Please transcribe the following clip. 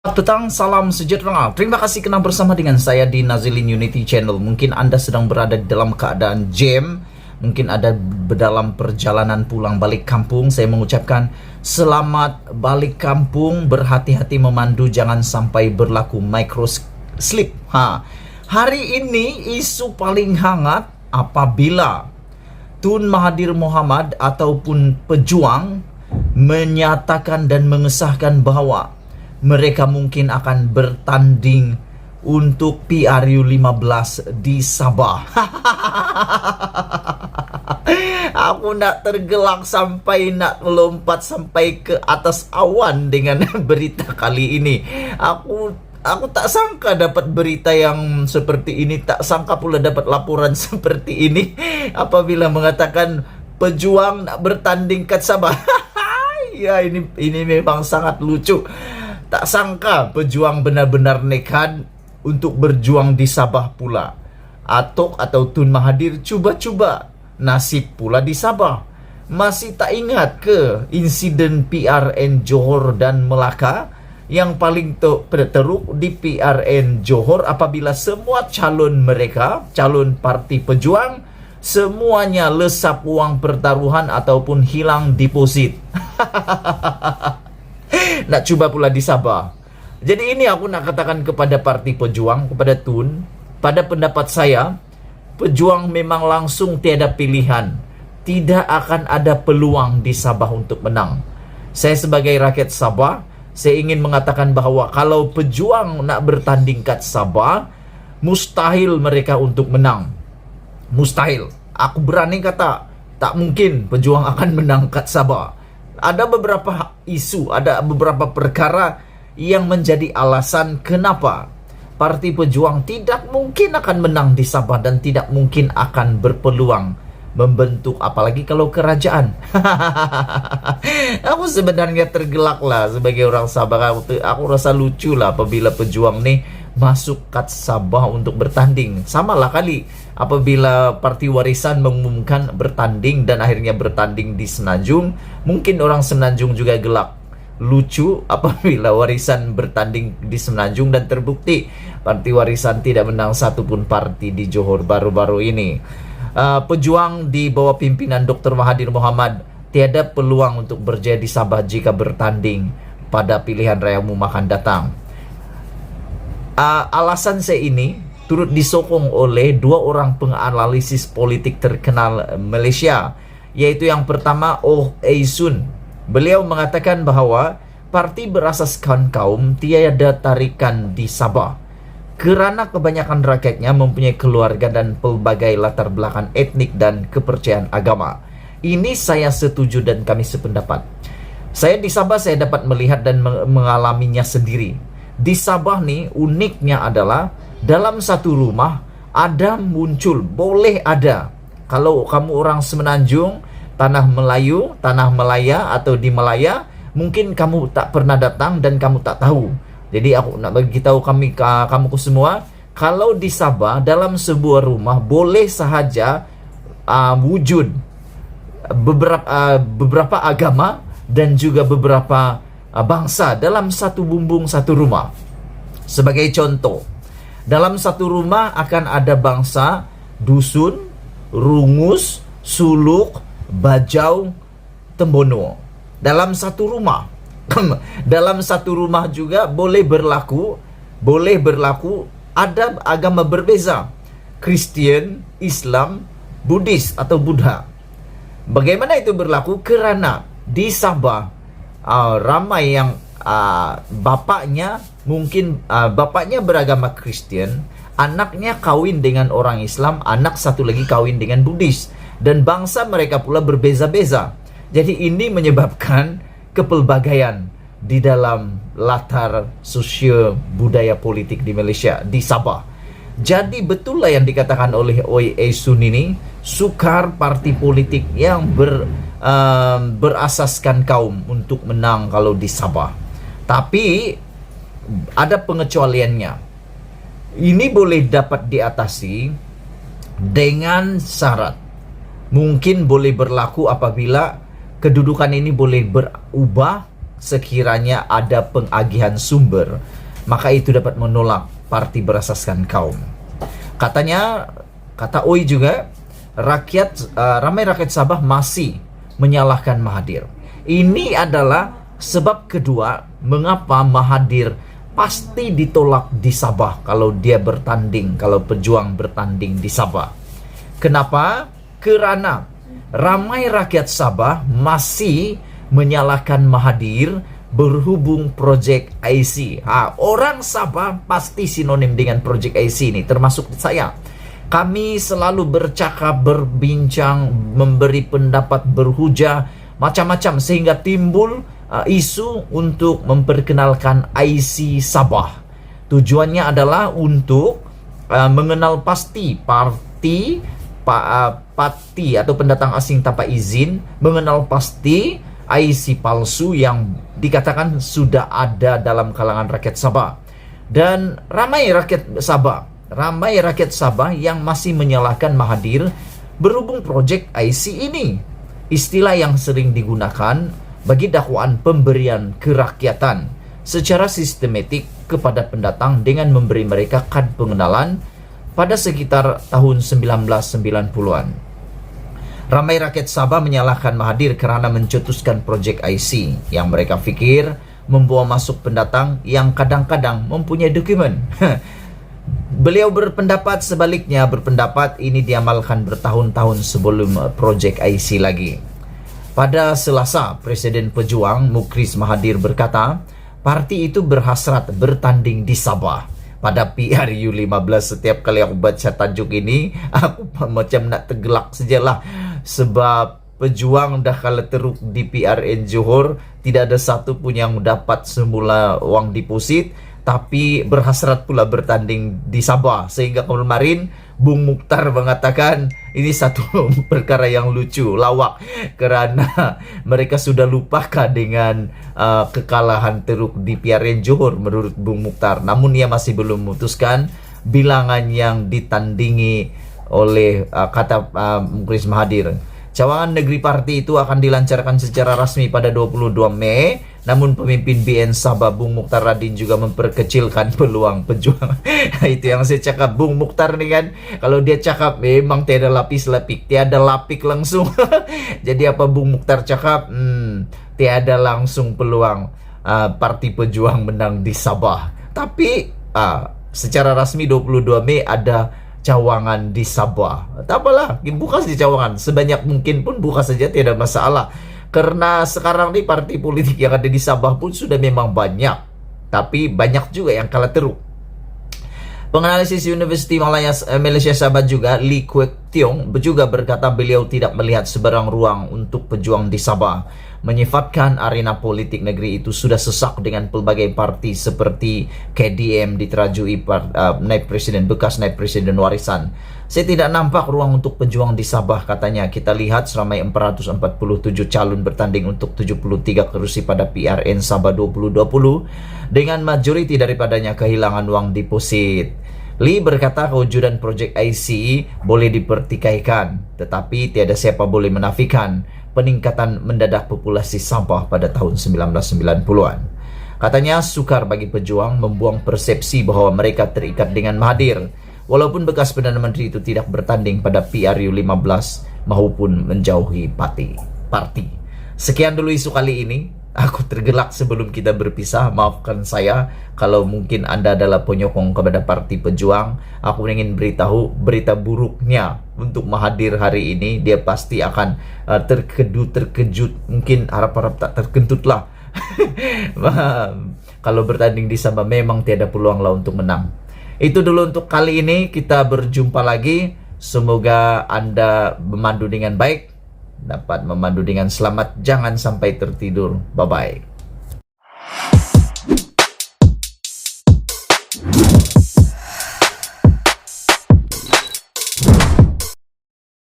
Selamat petang, salam sejahtera. Terima kasih kerana bersama dengan saya di Nazilin Unity Channel. Mungkin Anda sedang berada dalam keadaan jam, mungkin ada dalam perjalanan pulang balik kampung. Saya mengucapkan selamat balik kampung, berhati-hati memandu, jangan sampai berlaku micro slip. Hari ini isu paling hangat apabila Tun Mahathir Mohamad ataupun pejuang menyatakan dan mengesahkan bahawa mereka mungkin akan bertanding untuk PRU15 di Sabah. Aku nak tergelak sampai nak melompat sampai ke atas awan dengan berita kali ini. Aku tak sangka dapat berita yang seperti ini, tak sangka pula dapat laporan seperti ini apabila mengatakan pejuang nak bertanding kat Sabah. Ya, ini memang sangat lucu. Tak sangka pejuang benar-benar nekat untuk berjuang di Sabah pula. Atok atau Tun Mahathir cuba-cuba nasib pula di Sabah. Masih tak ingat ke insiden PRN Johor dan Melaka? Yang paling teruk di PRN Johor apabila semua calon mereka, calon parti pejuang, semuanya lesap wang pertaruhan ataupun hilang deposit. Nak cuba pula di Sabah. Jadi ini aku nak katakan kepada parti pejuang, kepada Tun, pada pendapat saya, pejuang memang langsung tiada pilihan. Tidak akan ada peluang di Sabah untuk menang. Saya sebagai rakyat Sabah, saya ingin mengatakan bahawa kalau pejuang nak bertanding kat Sabah, mustahil mereka untuk menang. Mustahil. Aku berani kata, tak mungkin pejuang akan menang kat Sabah. Ada beberapa isu, ada beberapa perkara yang menjadi alasan kenapa parti pejuang tidak mungkin akan menang di Sabah dan tidak mungkin akan berpeluang membentuk, apalagi kalau kerajaan. Aku sebenarnya tergelak lah sebagai orang Sabah. Aku rasa lucu lah apabila pejuang ni masuk kat Sabah untuk bertanding. Sama lah kali apabila Parti Warisan mengumumkan bertanding dan akhirnya bertanding di Semenanjung. Mungkin orang Semenanjung juga gelak. Lucu apabila Warisan bertanding di Semenanjung dan terbukti Parti Warisan tidak menang satu pun parti di Johor baru-baru ini. Pejuang di bawah pimpinan Dr. Mahathir Mohamad tiada peluang untuk berjaya di Sabah jika bertanding pada pilihan raya umum akan datang. Alasan saya ini turut disokong oleh dua orang penganalisis politik terkenal Malaysia, yaitu yang pertama Oh Ei Sun. Beliau mengatakan bahawa parti berasaskan kaum tiada tarikan di Sabah kerana kebanyakan rakyatnya mempunyai keluarga dan pelbagai latar belakang etnik dan kepercayaan agama. Ini saya setuju dan kami sependapat. Saya di Sabah saya dapat melihat dan mengalaminya sendiri. Di Sabah ni uniknya adalah dalam satu rumah ada muncul, boleh ada. Kalau kamu orang Semenanjung, Tanah Melayu, Tanah Melaya atau di Melaya, mungkin kamu tak pernah datang dan kamu tak tahu. Jadi aku nak bagi tahu kamu semua, kalau di Sabah dalam sebuah rumah boleh sahaja wujud beberapa agama dan juga beberapa bangsa dalam satu bumbung satu rumah. Sebagai contoh, dalam satu rumah akan ada bangsa Dusun, Rungus, Suluk, Bajau, Tembono. Dalam satu rumah. Dalam satu rumah juga boleh berlaku ada agama berbeza, Kristian, Islam, Buddhis atau Buddha. Bagaimana itu berlaku? Kerana di Sabah ramai yang bapaknya beragama Kristian, anaknya kawin dengan orang Islam, anak satu lagi kawin dengan Buddhis, dan bangsa mereka pula berbeza-beza. Jadi ini menyebabkan kepelbagaian di dalam latar sosio budaya politik di Malaysia, di Sabah. Jadi betul lah yang dikatakan oleh Oi Ei Sun ini, sukar parti politik yang berasaskan kaum untuk menang kalau di Sabah. Tapi ada pengecualiannya. Ini boleh dapat diatasi dengan syarat. Mungkin boleh berlaku apabila kedudukan ini boleh berubah sekiranya ada pengagihan sumber, maka itu dapat menolak parti berasaskan kaum. Katanya, kata Oi juga, ramai rakyat Sabah masih menyalahkan Mahathir. Ini adalah sebab kedua mengapa Mahathir pasti ditolak di Sabah kalau dia bertanding, kalau pejuang bertanding di Sabah. Kenapa? Kerana ramai rakyat Sabah masih menyalahkan Mahathir berhubung projek IC. Orang Sabah pasti sinonim dengan projek IC ini, termasuk saya. Kami selalu bercakap, berbincang, memberi pendapat, berhujah, macam-macam sehingga timbul isu untuk memperkenalkan IC Sabah. Tujuannya adalah untuk mengenal pasti parti atau pendatang asing tanpa izin, mengenal pasti IC palsu yang dikatakan sudah ada dalam kalangan rakyat Sabah. Dan ramai rakyat Sabah yang masih menyalahkan Mahathir berhubung projek IC ini. Istilah yang sering digunakan bagi dakwaan pemberian kerakyatan secara sistematik kepada pendatang dengan memberi mereka kad pengenalan pada sekitar tahun 1990-an. Ramai rakyat Sabah menyalahkan Mahathir kerana mencetuskan projek IC yang mereka fikir membawa masuk pendatang yang kadang-kadang mempunyai dokumen. Beliau berpendapat sebaliknya, berpendapat ini diamalkan bertahun-tahun sebelum projek IC lagi. Pada Selasa, Presiden Pejuang Mukris Mahathir berkata, parti itu berhasrat bertanding di Sabah. Pada PRU 15, setiap kali aku baca tajuk ini, aku macam nak tergelak sajalah. Sebab pejuang dah kala teruk di PRN Johor, tidak ada satu pun yang dapat semula wang deposit, tapi berhasrat pula bertanding di Sabah. Sehingga kemarin Bung Mukhtar mengatakan ini satu perkara yang lucu, lawak, kerana mereka sudah lupakah dengan kekalahan teruk di PRN Johor menurut Bung Mukhtar. Namun ia masih belum memutuskan bilangan yang ditandingi oleh kata Mukris Mahathir. Cawangan negeri parti itu akan dilancarkan secara rasmi pada 22 Mei. Namun pemimpin BN Sabah Bung Mukhtar Radin juga memperkecilkan peluang pejuang. Itu yang saya cakap, Bung Mukhtar ni kan, kalau dia cakap memang tiada lapis-lapik, tiada lapik langsung. Jadi apa Bung Mukhtar cakap, tiada langsung peluang parti pejuang menang di Sabah. Tapi secara rasmi 22 Mei ada cawangan di Sabah. Tak apalah, buka saja cawangan sebanyak mungkin pun, buka saja, tidak masalah. Karena sekarang ni parti politik yang ada di Sabah pun sudah memang banyak, tapi banyak juga yang kalah teruk. Penganalisis Universiti Malaysia Sabah juga, Lee Kwek Tiong juga berkata beliau tidak melihat sebarang ruang untuk pejuang di Sabah, menyifatkan arena politik negeri itu sudah sesak dengan pelbagai parti seperti KDM diterajui bekas naib presiden warisan. Saya tidak nampak ruang untuk pejuang di Sabah, katanya. Kita lihat seramai 447 calon bertanding untuk 73 kerusi pada PRN Sabah 2020 dengan majoriti daripadanya kehilangan wang deposit. Lee berkata kewujudan projek IC boleh dipertikaikan, tetapi tiada siapa boleh menafikan peningkatan mendadak populasi Sabah pada tahun 1990-an. Katanya sukar bagi pejuang membuang persepsi bahawa mereka terikat dengan Mahathir, walaupun bekas Perdana Menteri itu tidak bertanding pada PRU 15 maupun menjauhi parti. Sekian dulu isu kali ini. Aku tergelak sebelum kita berpisah. Maafkan saya kalau mungkin Anda adalah penyokong kepada parti pejuang. Aku ingin beritahu berita buruknya untuk Mahathir hari ini. Dia pasti akan terkejut. Mungkin harap-harap tak terkentut lah. Kalau bertanding di Sabah memang tiada peluang lah untuk menang. Itu dulu untuk kali ini. Kita berjumpa lagi. Semoga Anda memandu dengan baik, dapat memandu dengan selamat. Jangan sampai tertidur. Bye-bye.